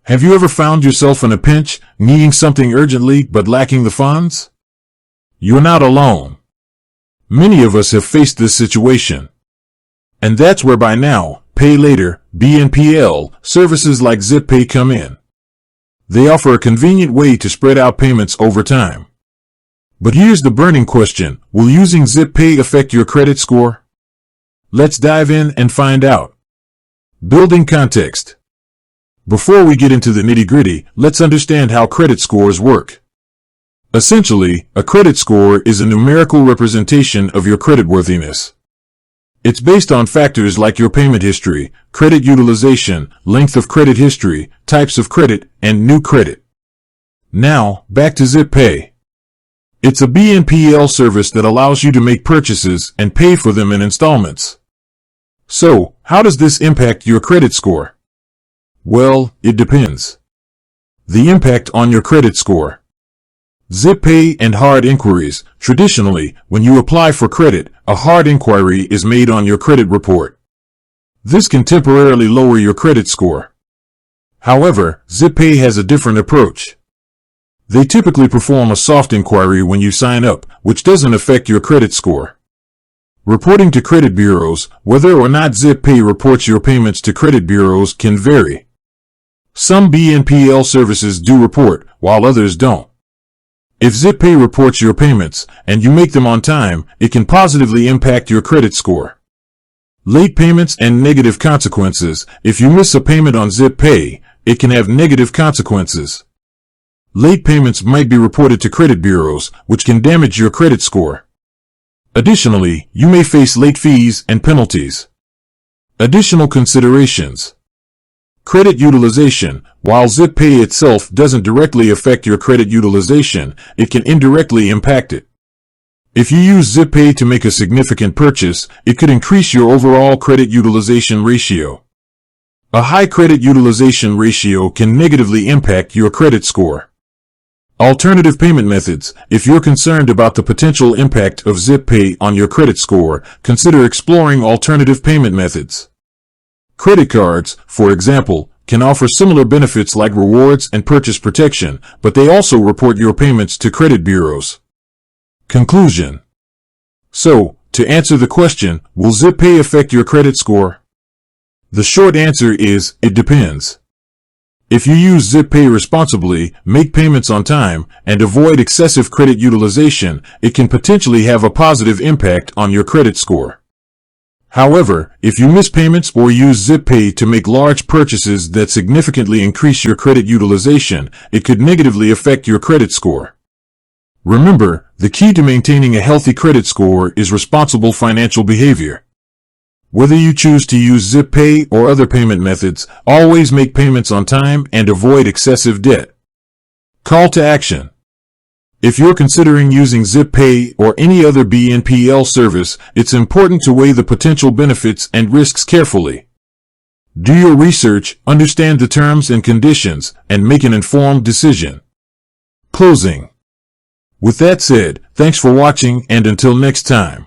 Have you ever found yourself in a pinch, needing something urgently but lacking the funds? You're not alone. Many of us have faced this situation. And that's where buy now, pay later, BNPL, services like Zippay come in. They offer a convenient way to spread out payments over time. But here's the burning question: will using Zippay affect your credit score? Let's dive in and find out. Building context. Before we get into the nitty-gritty, let's understand how credit scores work. Essentially, a credit score is a numerical representation of your creditworthiness. It's based on factors like your payment history, credit utilization, length of credit history, types of credit, and new credit. Now, back to Zippay. It's a BNPL service that allows you to make purchases and pay for them in installments. So, how does this impact your credit score? Well, it depends. The impact on your credit score. Zippay and hard inquiries. Traditionally, when you apply for credit, a hard inquiry is made on your credit report. This can temporarily lower your credit score. However, Zippay has a different approach. They typically perform a soft inquiry when you sign up, which doesn't affect your credit score. Reporting to credit bureaus, whether or not Zippay reports your payments to credit bureaus, can vary. Some BNPL services do report, while others don't. If Zippay reports your payments, and you make them on time, it can positively impact your credit score. Late payments and negative consequences. If you miss a payment on Zippay, it can have negative consequences. Late payments might be reported to credit bureaus, which can damage your credit score. Additionally, you may face late fees and penalties. Additional considerations. Credit utilization. While Zippay itself doesn't directly affect your credit utilization, it can indirectly impact it. If you use Zippay to make a significant purchase, it could increase your overall credit utilization ratio. A high credit utilization ratio can negatively impact your credit score. Alternative payment methods. If you're concerned about the potential impact of Zippay on your credit score, consider exploring alternative payment methods. Credit cards, for example, can offer similar benefits like rewards and purchase protection, but they also report your payments to credit bureaus. Conclusion. So, to answer the question, will Zippay affect your credit score? The short answer is, it depends. If you use Zippay responsibly, make payments on time, and avoid excessive credit utilization, it can potentially have a positive impact on your credit score. However, if you miss payments or use Zippay to make large purchases that significantly increase your credit utilization, it could negatively affect your credit score. Remember, the key to maintaining a healthy credit score is responsible financial behavior. Whether you choose to use Zippay or other payment methods, always make payments on time and avoid excessive debt. Call to action. If you're considering using Zippay or any other BNPL service, it's important to weigh the potential benefits and risks carefully. Do your research, understand the terms and conditions, and make an informed decision. Closing. With that said, thanks for watching, and until next time.